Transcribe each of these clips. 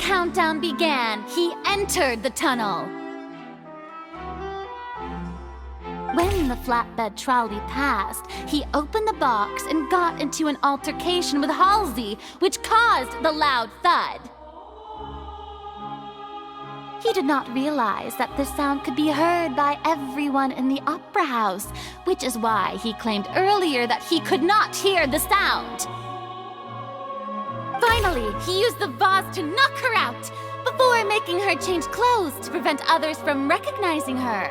countdown began, he entered the tunnel. When the flatbed trolley passed, he opened the box and got into an altercation with Halsey, which caused the loud thud. He did not realize that this sound could be heard by everyone in the opera house, which is why he claimed earlier that he could not hear the sound. Finally, he used the vase to knock her out, before making her change clothes to prevent others from recognizing her.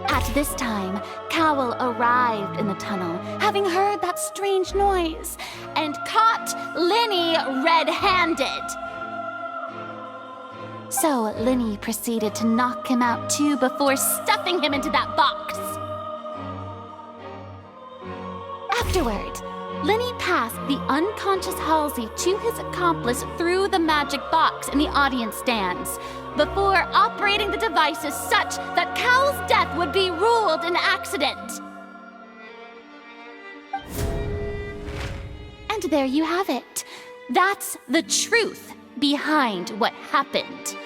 At this time, Cowell arrived in the tunnel, having heard that strange noise, and caught Linny red-handed. So Linny proceeded to knock him out too before stuffing him into that box. Afterward, Linny passed the unconscious Halsey to his accomplice through the magic box in the audience stands, before operating the devices such that Cowell's death would be ruled an accident. And there you have it. That's the truth behind what happened.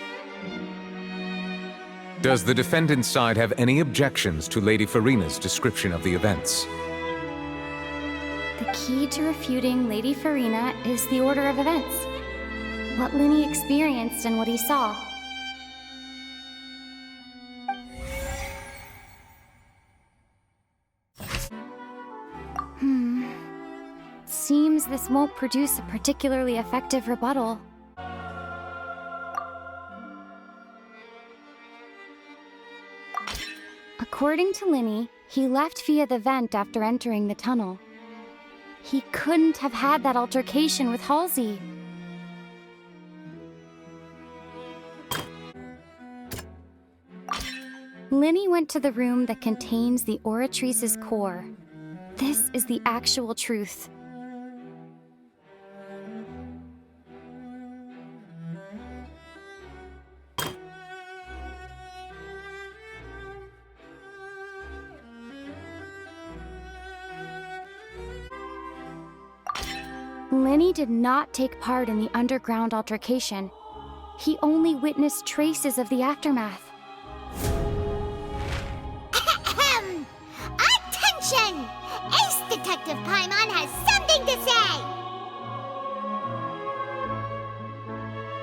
Does the defendant's side have any objections to Lady Farina's description of the events? The key to refuting Lady Farina is the order of events. What Linny experienced and what he saw. Seems this won't produce a particularly effective rebuttal. According to Linny, he left via the vent after entering the tunnel. He couldn't have had that altercation with Halsey. Linny went to the room that contains the Oratrice's core. This is the actual truth. Linny did not take part in the underground altercation. He only witnessed traces of the aftermath. Attention! Ace Detective Paimon has something to say!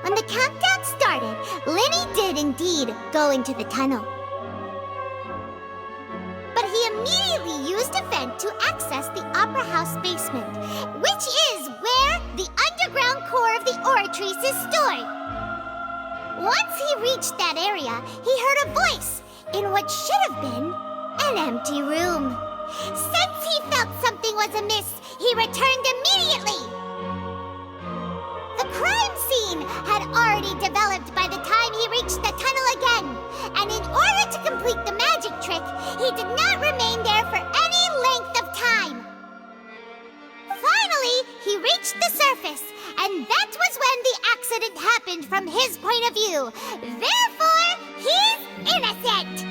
When the countdown started, Linny did indeed go into the tunnel. But he immediately used a vent to access the Opera House basement, which is where the underground core of the Oratrice is stored. Once he reached that area, he heard a voice in what should have been an empty room. Since he felt something was amiss, he returned immediately. The crime scene had already developed by the time he reached the tunnel again, and in order to complete the magic trick, he did not remain there for any length of time. Finally, he reached the surface, and that was when the accident happened from his point of view. Therefore, he's innocent!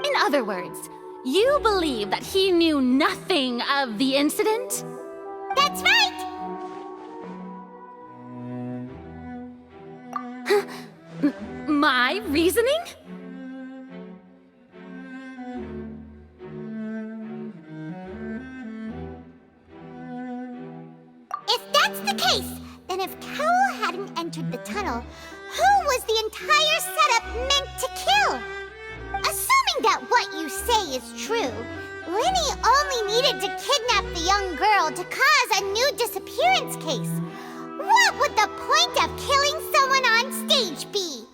In other words, you believe that he knew nothing of the incident? That's right! My reasoning? If that's the case, then if Cowell hadn't entered the tunnel, who was the entire setup meant to kill? Assuming that what you say is true, Linny only needed to kidnap the young girl to cause a new disappearance case. What would the point of killing someone on stage be?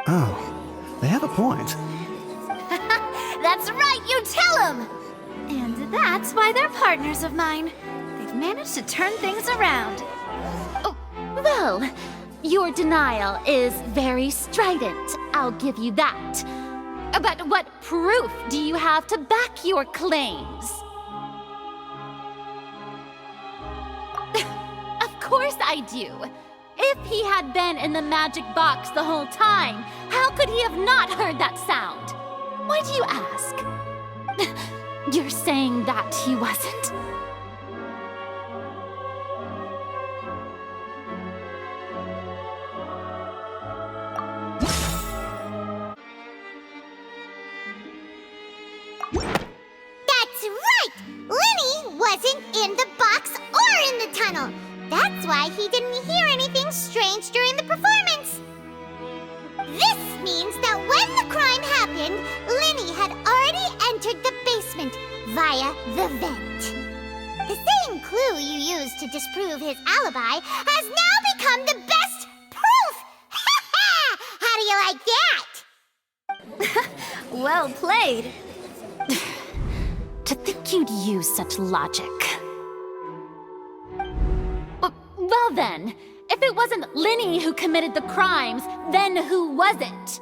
Oh, they have a point. That's right, you tell him! And that's why they're partners of mine. They've managed to turn things around. Oh, well, Your denial is very strident, I'll give you that. But what proof do you have to back your claims? Of course I do. If he had been in the magic box the whole time, how could he have not heard that sound? Why do you ask? You're saying that he wasn't? That's right! Linny wasn't in the box or in the tunnel. That's why he didn't hear anything strange during the performance. This means that when the crime happened, Linny had already entered the basement via the vent. The same clue you used to disprove his alibi has now become the best proof! Ha ha! How do you like that? Well played. To think you'd use such logic. Well then, if it wasn't Linny who committed the crimes, then who was it?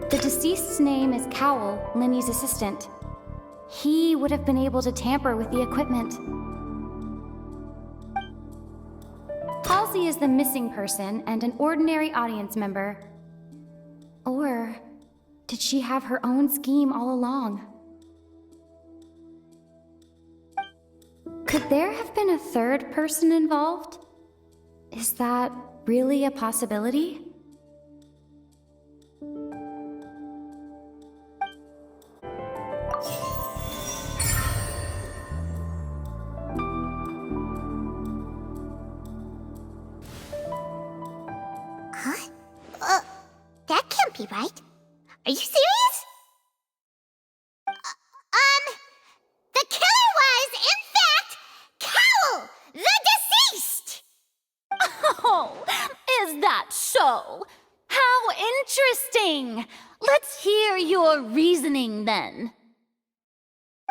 The deceased's name is Cowell, Linny's assistant. He would have been able to tamper with the equipment. Halsey is the missing person and an ordinary audience member. Or did she have her own scheme all along? Could there have been a third person involved? Is that really a possibility? That can't be right. Are you serious? The killer was, in fact, Cowell, the deceased! Oh, is that so? How interesting! Let's hear your reasoning then.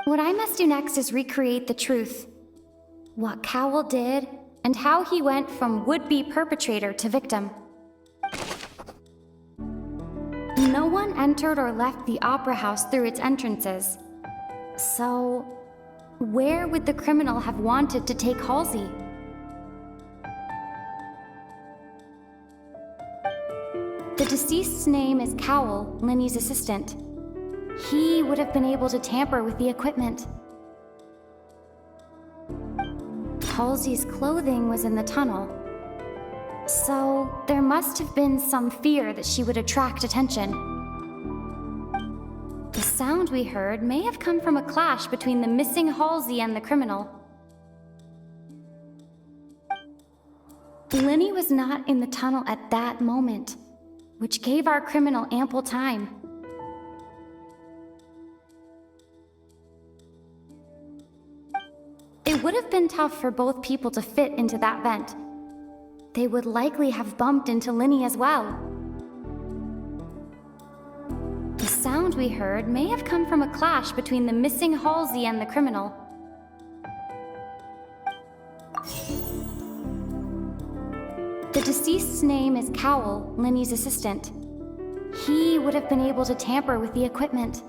What I must do next is recreate the truth. What Cowell did, and how he went from would-be perpetrator to victim. No one entered or left the opera house through its entrances. So, where would the criminal have wanted to take Halsey? The deceased's name is Cowell, Linny's assistant. He would have been able to tamper with the equipment. Halsey's clothing was in the tunnel. So, there must have been some fear that she would attract attention. The sound we heard may have come from a clash between the missing Halsey and the criminal. Linny was not in the tunnel at that moment, which gave our criminal ample time. It would have been tough for both people to fit into that vent. They would likely have bumped into Linny as well. The sound we heard may have come from a clash between the missing Halsey and the criminal. The deceased's name is Cowell, Linny's assistant. He would have been able to tamper with the equipment.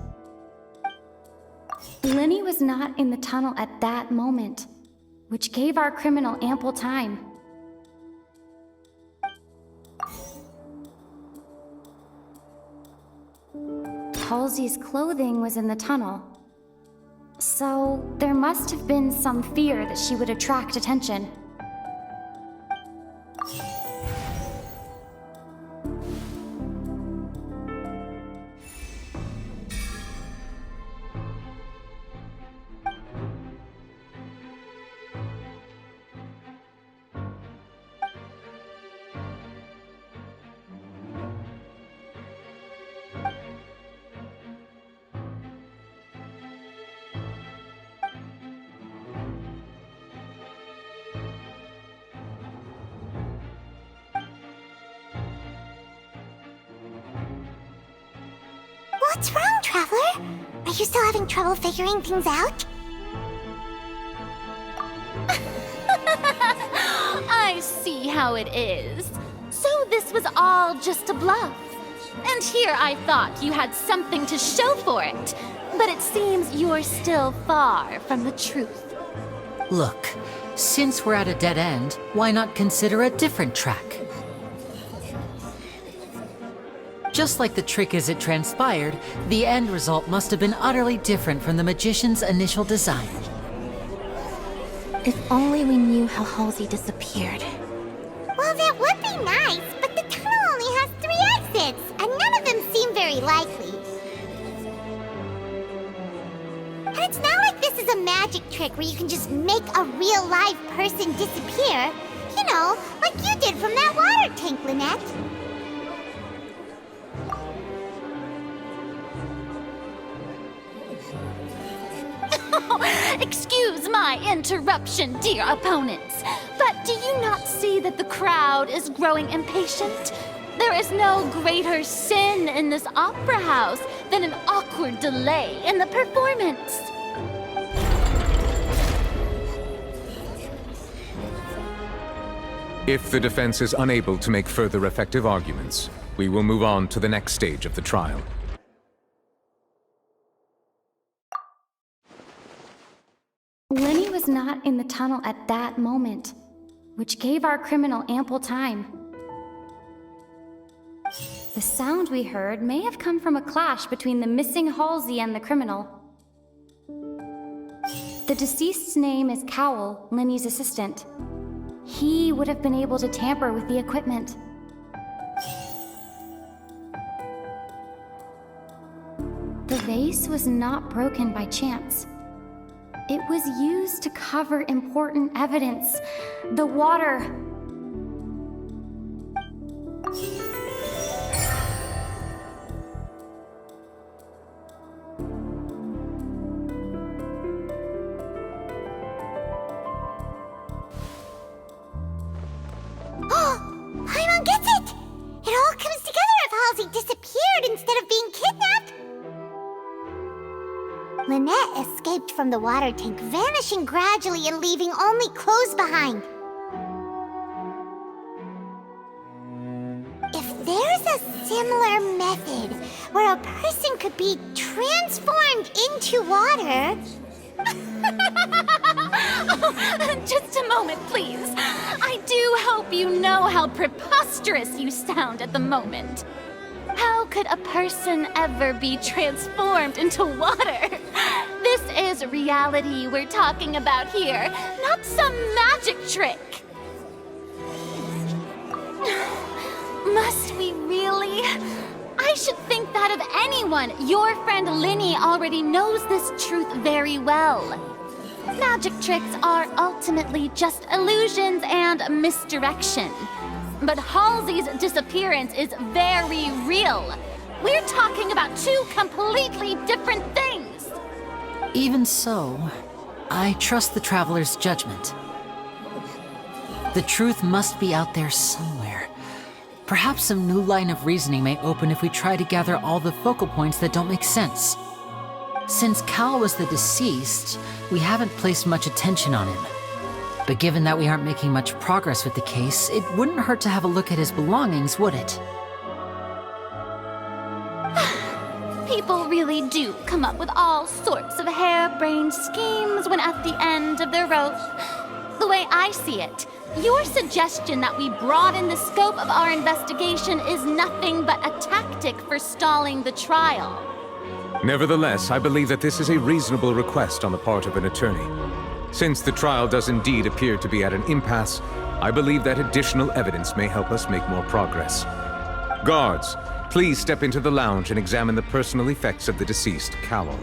Linny was not in the tunnel at that moment, which gave our criminal ample time. Halsey's clothing was in the tunnel. So there must have been some fear that she would attract attention. What's wrong, Traveler? Are you still having trouble figuring things out? I see how it is. So this was all just a bluff. And here I thought you had something to show for it. But it seems you're still far from the truth. Look, since we're at a dead end, why not consider a different track? Just like the trick as it transpired, the end result must have been utterly different from the magician's initial design. If only we knew how Halsey disappeared. Well, that would be nice, but the tunnel only has 3 exits, and none of them seem very likely. And it's not like this is a magic trick where you can just make a real live person disappear. You know, like you did from that water tank, Lynette. Excuse my interruption, dear opponents, but do you not see that the crowd is growing impatient? There is no greater sin in this opera house than an awkward delay in the performance. If the defense is unable to make further effective arguments, we will move on to the next stage of the trial. Lenny was not in the tunnel at that moment, which gave our criminal ample time. The sound we heard may have come from a clash between the missing Halsey and the criminal. The deceased's name is Cowell, Lenny's assistant. He would have been able to tamper with the equipment. The vase was not broken by chance. It was used to cover important evidence. The water. Paimon gets it! It all comes together if Halsey disappeared instead of being kidnapped. Lynette escaped from the water tank, vanishing gradually and leaving only clothes behind. If there's a similar method where a person could be transformed into water... Just a moment, please. I do hope you know how preposterous you sound at the moment. How could a person ever be transformed into water? This is reality we're talking about here, not some magic trick. Must we really? I should think that of anyone. Your friend Linny already knows this truth very well. Magic tricks are ultimately just illusions and misdirection. But Halsey's disappearance is very real. We're talking about two completely different things. Even so, I trust the Traveler's judgment. The truth must be out there somewhere. Perhaps some new line of reasoning may open if we try to gather all the focal points that don't make sense. Since Cal was the deceased, we haven't placed much attention on him. But given that we aren't making much progress with the case, it wouldn't hurt to have a look at his belongings, would it? People really do come up with all sorts of harebrained schemes when at the end of their rope. The way I see it, your suggestion that we broaden the scope of our investigation is nothing but a tactic for stalling the trial. Nevertheless, I believe that this is a reasonable request on the part of an attorney. Since the trial does indeed appear to be at an impasse, I believe that additional evidence may help us make more progress. Guards, please step into the lounge and examine the personal effects of the deceased, Callum.